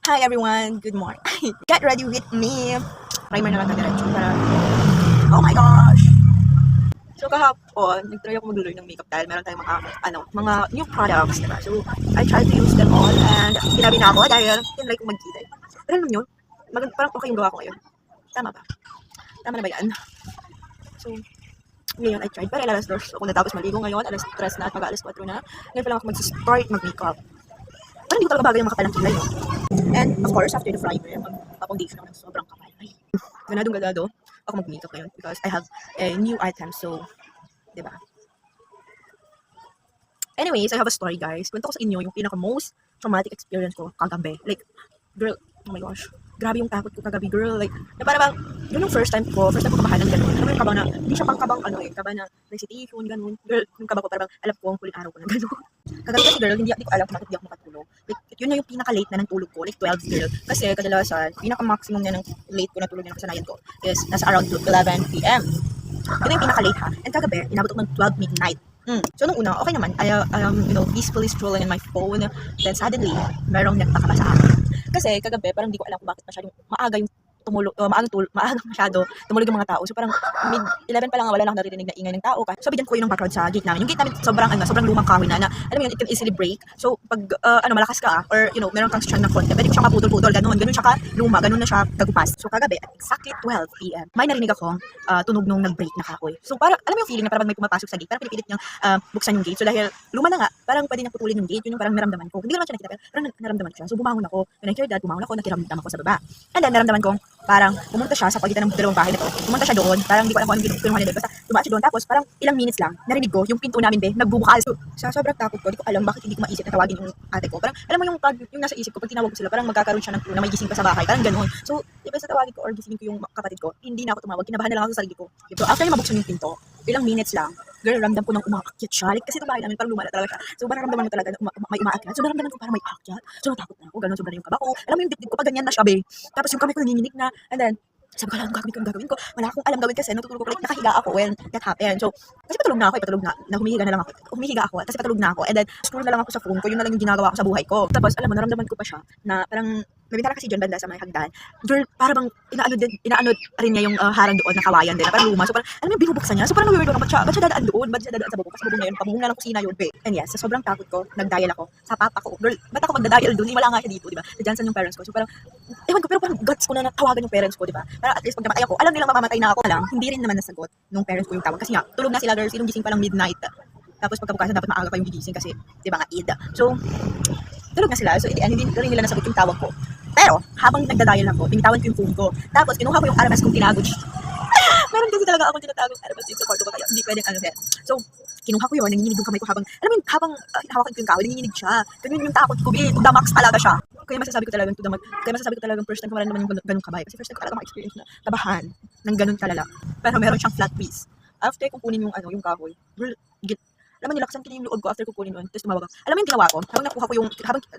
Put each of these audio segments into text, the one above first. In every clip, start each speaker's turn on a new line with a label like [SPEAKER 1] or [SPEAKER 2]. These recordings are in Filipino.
[SPEAKER 1] Hi everyone, good morning. Get ready with me. Primer na lang diretso para oh my gosh. So kahapon, nag-try ako mag-learn ng makeup dahil meron tayong mga new products, diba? So I tried to use them all and ginabi na ako dahil tinry kong mag-kilay. Pero alam yun, parang okay yung gawa ko ngayon. Tama ba? Tama na ba yan? So, ngayon I tried. Pero alas 2 ako natapos maligo ngayon. Alas 3 na at mag-alas 4 na. Ngayon pa lang ako mag-start mag-makeup. Parang hindi ko talaga bagay yung makapalang kilay. No? And of course, after the primer, mag-foundation ako ng sobrang kapal. Ay, ganado ako mag-makeup ngayon because I have a new item. So, diba? Anyways, I have a story guys. Kwento ko sa inyo yung pinaka-most traumatic experience ko kagabi. Like, girl, oh my gosh. Grabe yung takot ko kagabi, girl. Like, na parang, yun yung first time ko kumahan ng gano'n. Alam mo yung kabang na, hindi siya pang kabang kabang na recitation, gano'n. Girl, yung kabang ko parang alam ko ang huling araw ko na gano'n. Kagabi kasi girl, hindi ko alam kung bakit di ako makatulog. Like, yun na yung pinaka-late na ng tulog ko, like 12 girl. Kasi kadalasan, pinaka-maximum na ng late ko na tulog na kasanayan ko is nasa around 11 p.m. Yun na yung pinaka-late ha. And kagabi, inabot ko ng 12 midnight. So nung una, okay naman. I peacefully strolling on my phone. Then suddenly, merong nagtakaba sa akin. Kasi kagabi, parang hindi ko alam kung bakit masyadong maaga yung maaga masyado tumulog yung mga tao. So parang mid-11 pa lang wala lang naririnig na ingay ng tao. So bigyan ko yun ng background sa gate namin. Yung gate namin sobrang lumang kahoy na alam mo yun, it can easily break. So pag malakas ka or meron kang strand ng konti, pwede ko siya maputol-putol, ganun siya ka luma, ganun na siya kagupas. So kagabi at exactly 12 p.m. may narinig ako tunog nung nag-break na kahoy. So parang alam mo yung feeling na parang may pumapasok sa gate, parang pinipilit niyang buksan yung gate. So dahil luma na nga, parang pwede niyang putulin yung gate. Yun yung parang naramdaman ko. Hindi ko naman siya nakita, pero parang naramdaman ko siya. So bumangon ako. When I heard that, bumangon ako, nakiramdam ako sa baba. And then naramdaman kong parang pumunta siya sa pagitan ng dalawang bahay na to. Pumunta siya doon, parang hindi ko alam kung anong kinuha niya doon. Basta dumaan siya doon, tapos parang ilang minutes lang, narinig ko yung pinto namin nagbubukal. So sa sobrang takot ko, hindi ko alam bakit hindi ko maisip na tawagin yung ate ko. Parang alam mo yung nasa isip ko, pag tinawag ko sila, parang magkakaroon siya ng clue na may gising pa sa bahay, parang ganoon. So iba sa tawagin ko or gisingin ko yung kapatid ko, hindi na ako tumawag, kinabahan na lang ako sa sarili ko. So after niya mabuksan yung pinto, ilang minutes lang, girl, ramdam ko nang umaakyat siya. Like, kasi itong bahay namin parang lumala talaga siya. So parang ramdaman mo talaga na may umaakyat. So naramdaman ko parang may aakyat. So natakot na ako, gano'n, sobrang yung kaba ko. Alam mo yung dibdib ko, pag ganyan na siya, be. Tapos yung kamay ko nanginginig na, and then, sabi ko, anong gagawin ko? Wala akong alam gawin kasi natutulog ko, like, nakahiga ako when that happened. So, kasi patulog na humihiga na lang ako. Humihiga ako, kasi patulog na ako, and then, scroll na lang ako sa phone ko, yun na lang yung ginagawa ko sa buhay ko. Tapos, alam mo, naramdaman ko pa siya, na parang, may bintana kasi dyan banda sa may hagdan. Girl, parang inaanod rin niya yung harang doon na kawayan din, na parang luma. So parang, alam mo yung binubuksan niya? So parang weird, ba't siya dadaan doon? Ba't siya dadaan sa bubong? Kasi bubong na yun, pabubong na lang kusina yun, be. And yes, sa sobrang takot ko, nag-dial ako sa papa ko. Girl, ba't ako magda-dial doon? Wala nga siya dito, di ba? Sa Johnson yung parents ko. So parang, ewan ko, pero parang guts ko na natawagan yung parents ko, di ba? Para at least pag namatay ako, alam nilang mamamatay na ako lang. Hindi rin naman nasagot nung parents ko yung tawag. Kasi nga, tulog na sila, girl, sinong gising pa lang midnight. Tapos pagkabukasan dapat maaga pa yung gigising kasi, di ba nga, Eid. So, tulog na sila. So, hindi rin nila nasagot yung tawag ko. Pero, habang nagdadial ako, binitawan ko yung phone ko. Tapos, kinuha ko yung armas kong tinago. Meron kasi talaga akong tinatagong armas din sa kwarto ko, kaya hindi pwedeng din. So, kinuha ko yun, nanginginig yung kamay ko habang hawakan ko yung kahoy, nanginginig siya. Ganun yung takot ko, to the max talaga siya. Kaya masasabi ko talagang first time ko wala naman yung ganung kabay. Kasi first time ko talaga ma-experience na kabahan ng ganun kalala. Pero meron siyang flat piece. After kung kunin yung kahoy, alam mo, nilaksan ko yung loob ko after kukunin nun. Tapos tumawag ako. Alam mo yung ginawa ko?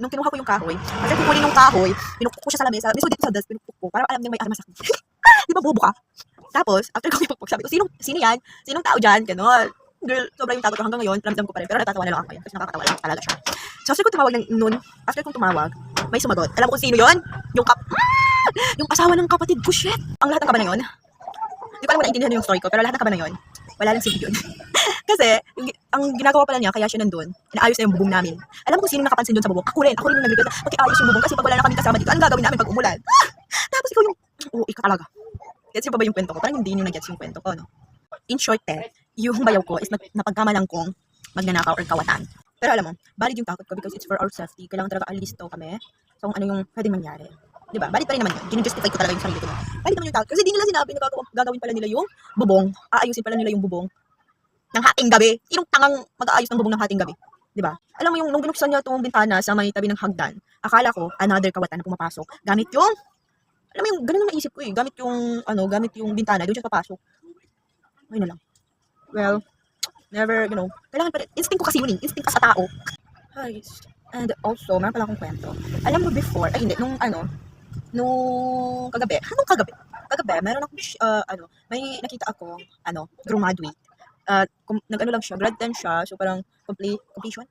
[SPEAKER 1] Nung kinuha ko yung kahoy, after kukunin yung kahoy, pinukpok ko siya sa lamesa. Mismo dito sa desk, pinukpok ko. Parang alam niya may armas ako. Di ba bobo ka? Tapos, after ko pinukpok, sabi ko, sino yan? Sinong tao dyan? Ganon. Girl, sobrang yung takot ko hanggang ngayon. Ramdam ko pa rin. Pero natatawa na lang ako ngayon. Kasi nakakatawa lang talaga siya. So, after kong tumawag, may sumagot. Alam mo kung sino yon? Yung asawa ng kapatid ko, shit! Ang lahat ng kaba na yun. Hindi ko alam kung naintindihan yung story ko, pero lahat ng kaba na yun, wala lang silbi yun. Kasi, ang ginagawa pala niya, kaya siya nandun, inaayos na yung bubong namin. Alam mo kung sino nakapansin dun sa bubong? Ako rin yung nagbigat na pakiayos yung bubong kasi pag wala na kami kasama dito, anong gagawin namin pag umulan? Tapos ikaw yung, ikaw talaga. Gets yung pa ba yung kwento ko? Parang hindi nyo na-gets yung kwento ko, no? In short, yung bayaw ko is napagkamalang kong magnanakaw or kawatan. Pero alam mo, valid yung takot ko because it's for our safety. Kailangan talaga alis daw kami. So, ano yung pwedeng mangyari. Diba? Valid pa rin naman yun. Gine-justify ko talaga yung sarili ko. Valid naman yung takot. Kasi di nila sinabi na gagawin pala nila yung bubong. Aayusin pala nila yung bubong ng hating gabi. Sinong tangang mag-aayos ng bubong ng hating gabi? Diba? Alam mo yung nung binuksan niya itong bintana sa may tabi ng hagdan, akala ko another kawatan na pumapasok. Gamit yung, alam mo yung, ganun ang naisip ko eh. Gamit yung bintana, doon siya papasok. Okay na lang. Well, never, kailangan pa rin. Instinct ko kasi yun eh. Instinct ka sa tao. Ay, and also, meron pala akong kwento. Alam mo before, nung kagabi, meron akong, may nakita ako, graduate. Nag-ano lang siya, grad 10 siya, so parang completion.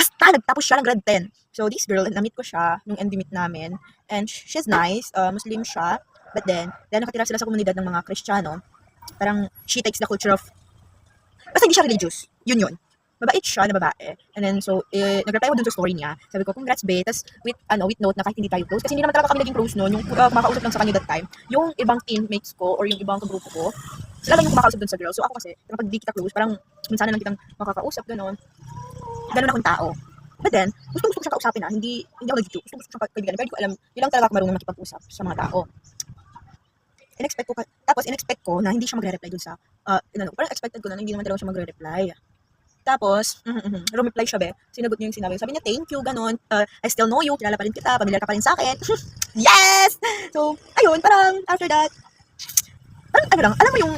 [SPEAKER 1] Basta, nagtapos siya ng grade 10. So, this girl, na-meet ko siya nung end-meet namin. And she's nice. Muslim siya. But then nakatira sila sa komunidad ng mga Kristiyano. Parang, she takes the culture of, basta hindi siya religious. Yun. Mabait siya na babae. And then, so, nag-reply ako dun sa story niya. Sabi ko, congrats, babe. Tapos, with note na kahit hindi tayo close. Kasi hindi naman talaga kami naging close noon. Yung kumakausap lang sa kanya that time. Yung ibang teammates ko, or yung ibang grupo ko, sila lang yung kumakausap dun sa girl. So, ako kasi, kapag di kita close, parang, minsan na lang kitang makakausap, gano'n akong tao. But then, gusto ko siyang kausapin hindi ako nag-joke. Gusto ko siyang kaibigan. Pero hindi ko alam, yun lang talaga ako marunong makipag-usap sa mga tao. Inexpect ko na hindi siya magre-reply dun sa, parang expected ko na hindi naman talaga siya magre-reply. Tapos, rumeply siya, be. Sinagot niya yung sinabi. Sabi niya, thank you, ganun. I still know you, kilala pa rin kita, pamilyar ka pa rin sa akin. Yes! So, ayun, parang, after that, parang, alam mo yung,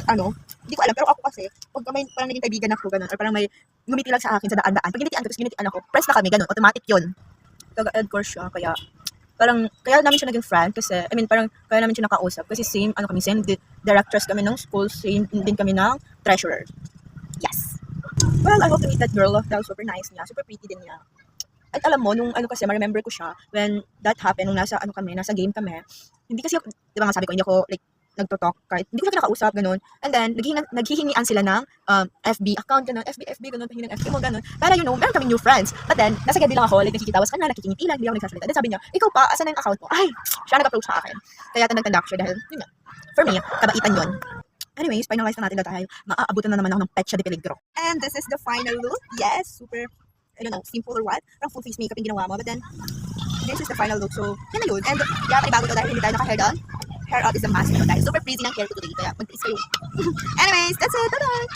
[SPEAKER 1] hindi ko alam, pero ako kasi, pag may parang naging kaibigan ako, ganun, or parang may ngumiti lang sa akin sa daan-daan, pag ginitian ko, tapos ginitian ako, press na kami, ganun, automatic yun. Taga-ed course siya, kaya namin siya naging friend, kasi, parang, kaya namin siya nakausap, kasi same directors kami ng school, same din kami ng treasurer. Yes. Well, I hope to meet that girl, dahil super nice niya, super pretty din niya. At alam mo, nung kasi, ma-remember ko siya, when that happened, nung nasa game kami, hindi kasi, di ba nga sabi ko, hindi ako, like, nagto-talk kahit hindi ko siya kinakausap, ganun. And then, naghihingian sila ng FB account, ganun, FB, ganun, pahingi ng FB mo, ganun. Para, meron kami new friends. But then, nasa gadi lang ako, like, nakikitawas ka na, nakikingiti lang, hindi ako nagsasalita. Then sabi niya, ikaw pa, asan na yung account mo? Ay, siya nag-approach sa akin. Kaya tanda ko siya dahil, yun nga, for me, kabaitan yun. Anyways, finalize na natin na tayo. Maaabutan na naman ako ng Petsa de Peligro. And this is the final look. Yes, super, I don't know, simple or what. Parang full face makeup yung ginawa mo. But then, this is the final look. So, yun na yun. And, panibago to dahil hindi tayo naka-hair down. Hair out is a must. Dahil super freezing ang hair ko today. Kaya, mag-tiis kayo. Anyways, that's it. Bye-bye!